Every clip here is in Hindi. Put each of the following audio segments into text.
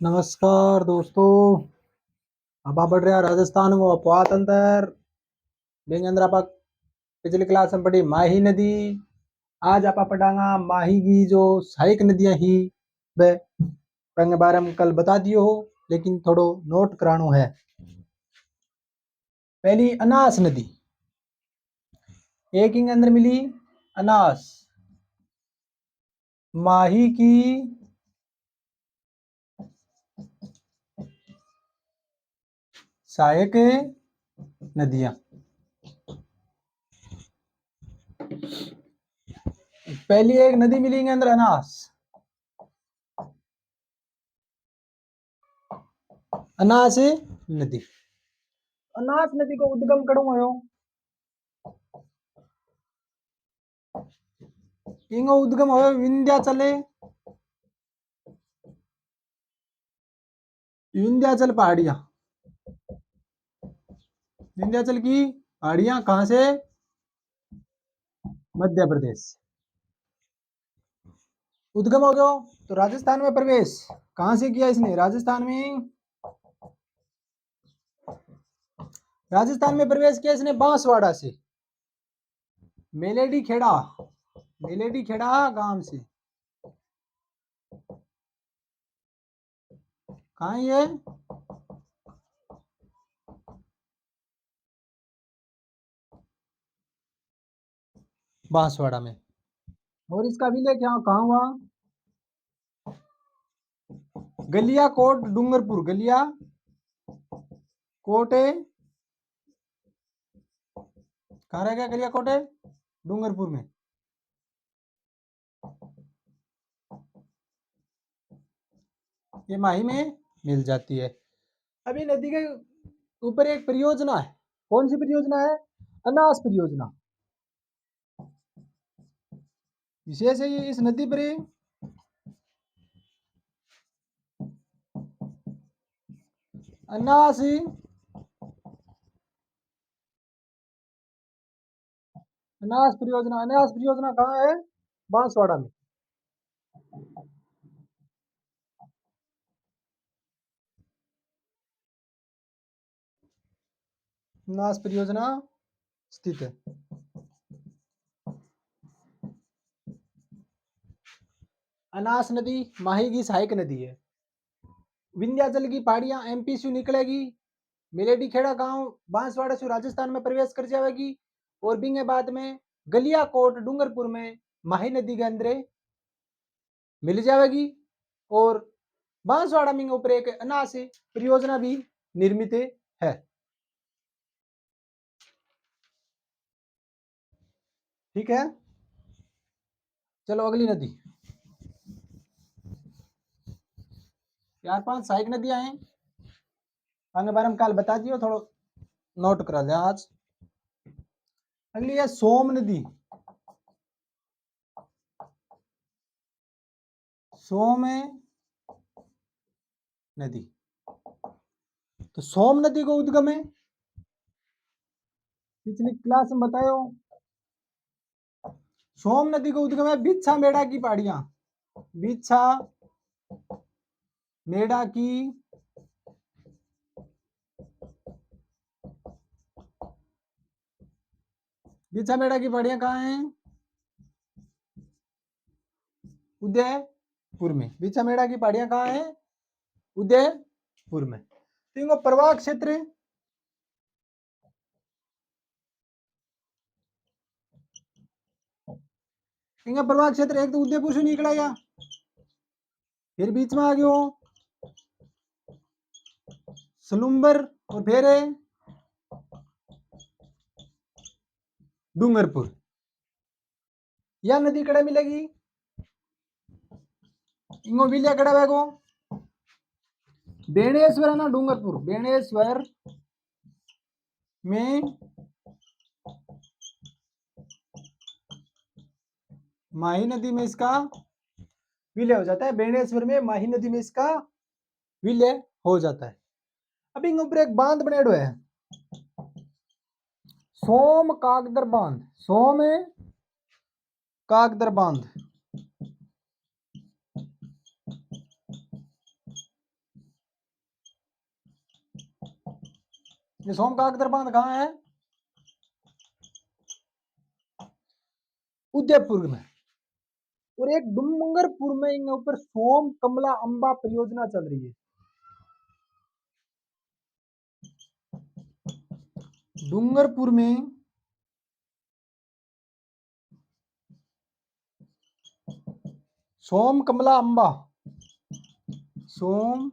नमस्कार दोस्तों। अब आप बढ़ रहे हैं राजस्थान में अपवात अंतर बेंगेंद्रा पाक पिछली क्लास में पढ़ी माही नदी। आज आप पढ़ांगा माही की जो सहायक नदियां ही वे के बारे में कल बता दियो हो, लेकिन थोड़ो नोट करानो है। पहली अनास नदी एक ही अंदर मिली अनास माही की सहायक नदियां। पहली एक नदी मिलेंगे अंदर अनास अनास नदी। अनास नदी को उद्गम करूँ हो इंगो उद्गम हो विंध्याचल पहाड़ियां। विंध्याचल की पहाड़ियां कहां से? मध्य प्रदेश। उद्गम हो गया तो राजस्थान में प्रवेश कहां से किया इसने? राजस्थान में प्रवेश किया इसने बांसवाड़ा से। मेलेडी खेड़ा गांव से। कहां है ये? बांसवाड़ा में। और इसका विलय क्या कहां हुआ? गलिया कोट डूंगरपुर। गलिया कोट है कहां रह गया? गलिया कोट है डूंगरपुर में। ये माही में मिल जाती है। अभी नदी के ऊपर एक परियोजना है। कौन सी परियोजना है? अनास परियोजना। विशेष है ये इस नदी पर अनास अनास परियोजना कहाँ है? बांसवाड़ा में। अनास परियोजना स्थित है। अनास नदी माही की सहायक नदी है। विंध्याचल की पहाड़ियां एमपी से निकलेगी। मिलेडी खेड़ा गांव बांसवाड़ा से राजस्थान में प्रवेश कर जाएगी और बिंगे बाद में गलिया कोट डूंगरपुर में माही नदी के अंदर मिल जाएगी। और बांसवाड़ा में ऊपर एक अनास परियोजना भी निर्मित है। ठीक है, चलो अगली नदी। 4-5 सहायक नदियां हैं, आगे बारे में कल बता दियो, थोड़ा नोट करा दे आज। अगली है सोम नदी। सोम नदी तो सोम नदी को उद्गम है पिछली क्लास में बतायो। सोम नदी को उद्गम है बिच्छा मेड़ा की पहाड़ियां। बिच्छा मेड़ा की बिच्छा मेड़ा की पहाड़ियां कहाँ हैं? उदयपुर में। बिच्छा मेड़ा की पहाड़ियां कहाँ हैं? उदयपुर में। तो इनको प्रवाह क्षेत्र इनका प्रवाह क्षेत्र एक तो उदयपुर से निकला या फिर बीच में आ गयो सलूम्बर और फिर डूंगरपुर। यह नदी कड़ा मिलेगी इंगो विलिया कड़ा बैगो बेणेश्वर है ना डूंगरपुर। बेणेश्वर में माही नदी में इसका विलय हो जाता है। बेणेश्वर में माही नदी में इसका विलय हो जाता है। अब इन ऊपर एक बांध बनेडो है सोम कागदर बांध। सोम कागदर बांध। ये सोम काकदर बांध कहाँ है? उदयपुर में। और एक डूंगरपुर में इन ऊपर सोम कमला अंबा परियोजना चल रही है। डूंगरपुर में सोम कमला अंबा, सोम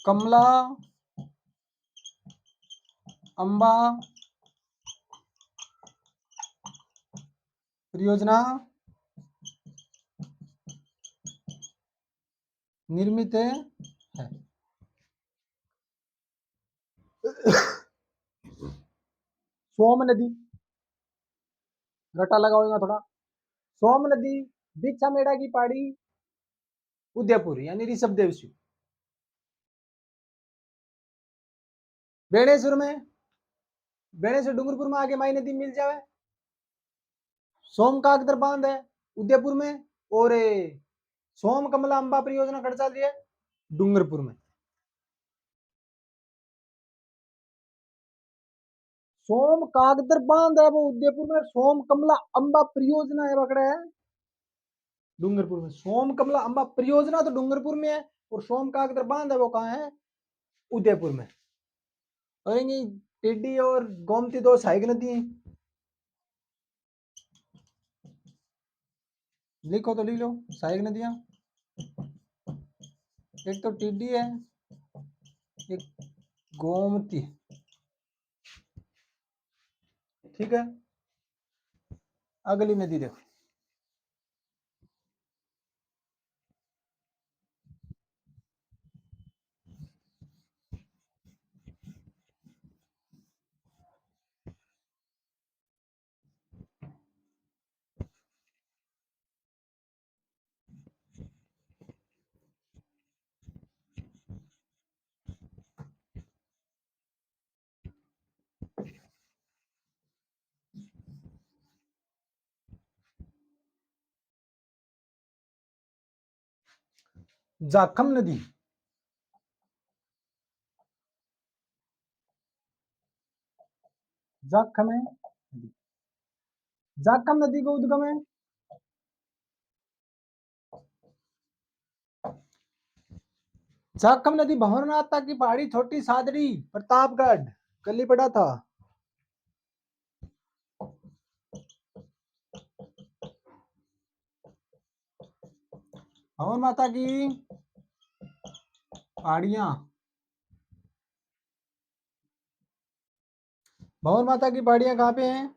कमला अंबा परियोजना निर्मित है। सोम नदी, रटा लगाओगा थोड़ा। सोम नदी, बिछामेड़ा की पहाड़ी, उदयपुर यानी ऋषभ देव। बेणेश्वर में, बेणेश्वर डूंगरपुर में आगे माई नदी मिल जावे। सोम काकदर बांध है उदयपुर में, और सोम कमला अंबा परियोजना कट चल रही है डूंगरपुर में। सोम काकदर बांध है वो उदयपुर में, सोम कमला अंबा परियोजना है पकड़ा है डूंगरपुर में। सोम कमला अंबा परियोजना तो डूंगरपुर में है, और सोम काकदर बांध है वो कहाँ है? उदयपुर में। और ये टिड्डी और गोमती दो सहायक नदी है। लिखो तो लिख लो सहायक नदियां। एक तो टिड्डी है, एक गोमती, ठीक है। अगली नदी देखो, जाखम नदी, जाखम है, जाखम नदी का उद्गम है। जाखम नदी भंवरनाथ की पहाड़ी, छोटी सादड़ी, प्रतापगढ़, कल ही पढ़ा था। भंवर माता की पहाड़ियां, भंवर माता की पहाड़ियां कहाँ पे हैं?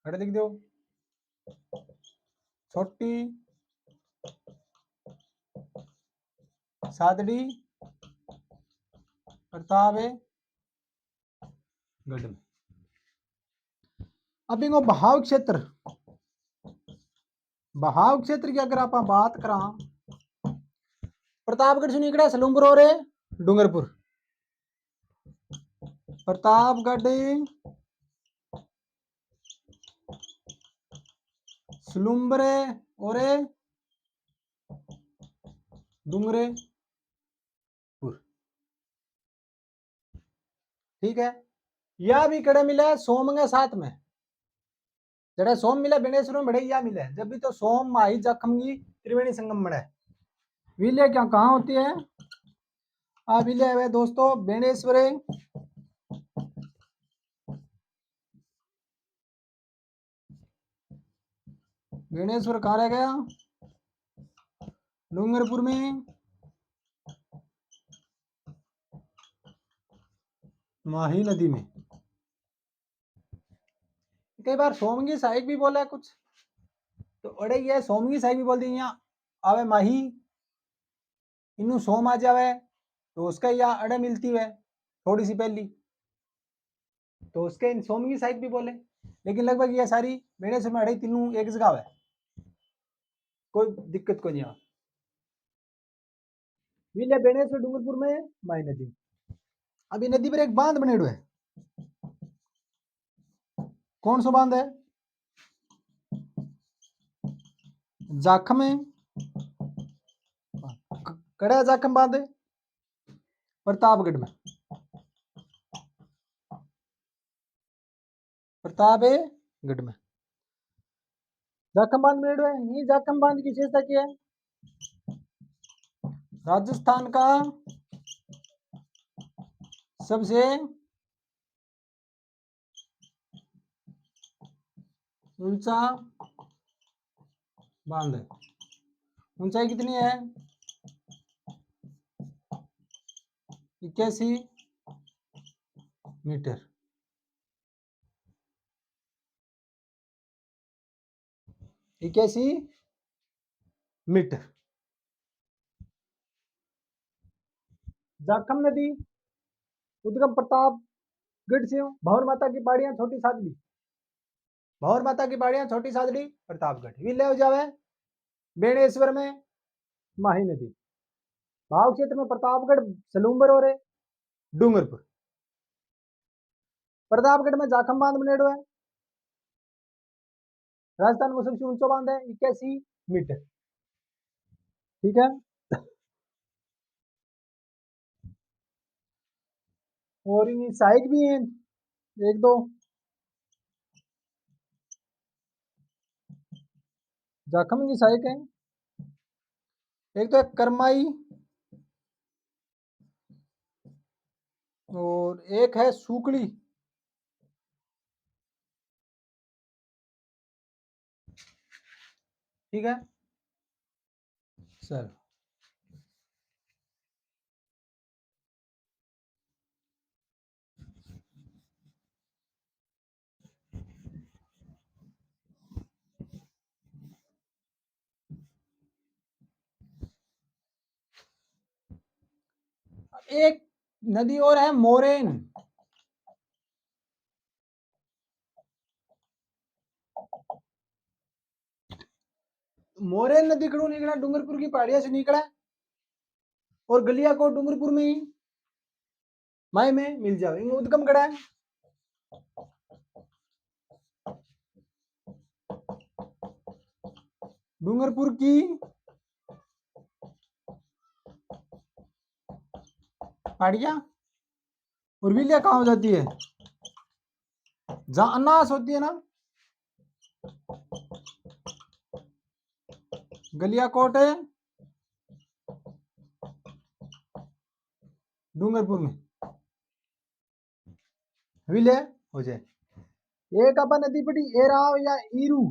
खड़े लिख दो, छोटी सादड़ी प्रतापगढ़ में। अब इनको बहाव क्षेत्र, बहाव क्षेत्र की अगर आप बात करा, प्रतापगढ़ से निकला सलूम्बर और डूंगरपुर, प्रतापगढ़ सलूम्बरे और डूंगरपुर, ठीक है। यह भी कड़े मिला है सोम के साथ में, जड़े सोम मिला बेणेश्वर में बड़े या मिले, जब भी तो सोम माही जखमगी त्रिवेणी संगम बड़े। विलय क्या कहाँ होती है? विलय है दोस्तों बेणेश्वर, बेणेश्वर कहाँ रह गया? डूंगरपुर में, माही नदी में। कई बार सोमगी साहिब भी बोला है कुछ, तो अड़े ये सोमगी साहिब भी बोल दी यहाँ आवे माही, इनू सोम आ जावे तो उसका यहाँ अड़े मिलती है थोड़ी सी पहली, तो उसके इन सोमगी साहिब भी बोले। लेकिन लगभग ये सारी बेणेश्वर में अड़े तीनों एक जगह है, कोई दिक्कत को नहीं आ। विले बेणेश्वर डूंगरपुर में माही नदी। अभी नदी पर एक बांध बनेड़ो है, कौन सा बांध है? जाखम में कड़ा जाखम बांध प्रतापगढ़ में, प्रतापगढ़ में जाखम बांध मेड़ो है। ये जाखम बांध की विशेषता क्या है? राजस्थान का सबसे ऊंचा बांध है। ऊंचाई कितनी है? 81 मीटर। 81 मीटर। जाखम नदी उद्गम प्रतापगढ़ से, भंवर माता की पहाड़ियां छोटी सादड़ी, भंवर माता की पहाड़ियां छोटी सादड़ी प्रतापगढ़। विलय हो जावे बेणेश्वर में माही नदी। भाव क्षेत्र में प्रतापगढ़, सलूम्बर और डूंगरपुर। प्रतापगढ़ में जाखम बांध बनेड़ो है। राजस्थान में सबसे ऊंचा बांध है 81 मीटर। ठीक है। और ये सहायक भी हैं एक दो। जाखम की सहायक है, एक तो है करमाई और एक है सूकड़ी। ठीक है सर। एक नदी और है मोरेन। मोरेन नदी कड़ू निकला डूंगरपुर की पहाड़ियां से निकला और गलिया को डूंगरपुर में ही माई में मिल जाओ। इनका उद्गम कड़ा है डूंगरपुर की पहाड़ियां। और विलिया कहाँ हो जाती है? जहां अनास होती है ना, गलियाकोट है डूंगरपुर में विलय हो जाए। एक अपन नदी पड़ी एराव या ईरू,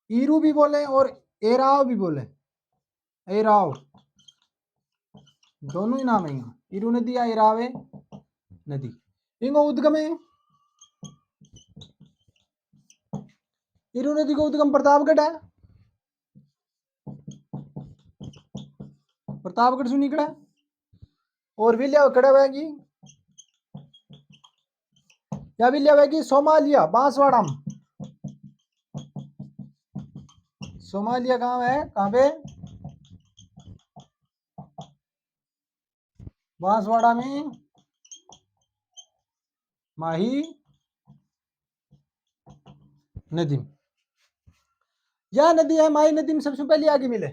ईरू भी बोले और एराव भी बोले। एराव दोनों ही नाम है। ईरू नदी या एरावे नदी। इनको उद्गम है, ईरू नदी का उद्गम प्रतापगढ़ है। प्रतापगढ़ से निकला और विलय खड़ा हुएगी या विलय हुएगी सोमालिया बांसवाड़ा में। सोमालिया गांव है कहां पे? बांसवाड़ा में माही नदी। यह नदी है माही नदी में सबसे पहले आगे मिले।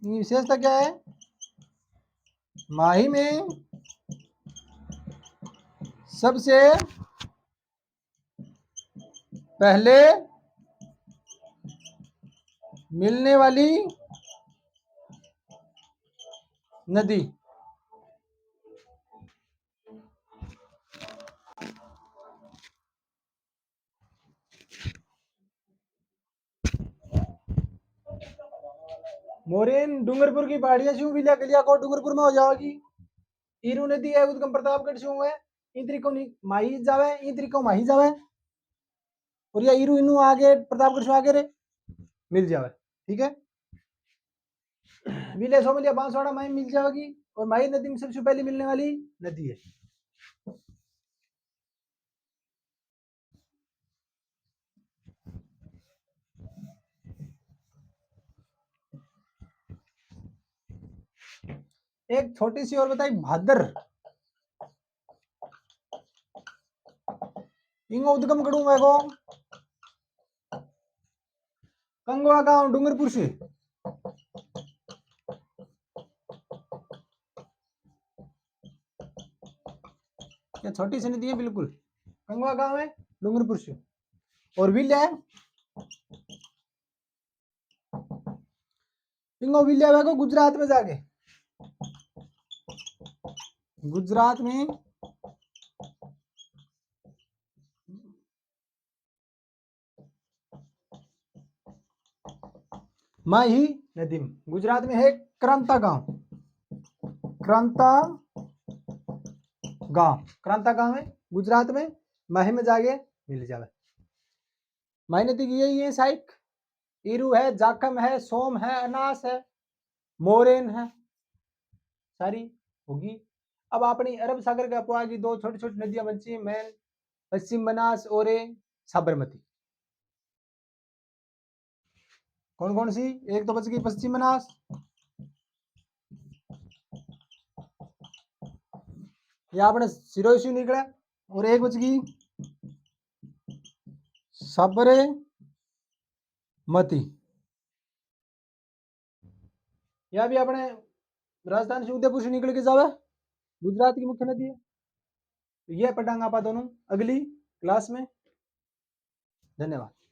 विशेषता क्या है? माही में सबसे पहले मिलने वाली नदी। मोरेन डूंगरपुर की पहाड़ियां से विलिया गलियाकोट डूंगरपुर में हो जाएगी। ईरू नदी है उद्गम प्रतापगढ़ से है। इन तरीकों माही जावे, इन तरीकों माही जावे और या ईरू इनू आगे प्रतापगढ़ से आगे रे मिल जावे। ठीक है। विलय सोमलिया बांसवाड़ा माही मिल जाएगी और माही नदी में सबसे पहले मिलने वाली नदी है। एक छोटी सी और बताई भादर। इंगो उद्गम करूंगा को कंगवा गांव डूंगरपुर से। क्या छोटी सी नदी है बिल्कुल। कंगवा गांव है डूंगरपुर से। और विल्या है इंगो विल्या को गुजरात में जाके, गुजरात में माही नदी में, गुजरात में है क्रांता गांव, क्रांता गांव, क्रांता गांव है गुजरात में, माही में जाके मिल जावे। माही नदी की यही है साइक, ईरू है, जाखम है, सोम है, अनास है, मोरेन है, सारी होगी। अब अपनी अरब सागर के अपवा की दो छोटी छोटी नदियां बची, मेन पश्चिम बनास और साबरमती। कौन कौन सी? एक तो बच गई पश्चिम बनास, ये आपने सिरोसी निकला, और एक बच गई साबरमती। यह भी अपने राजस्थान से उदयपुर से निकल के जावे, गुजरात की मुख्य नदी है। तो यह पढ़ांगे आप दोनों अगली क्लास में। धन्यवाद।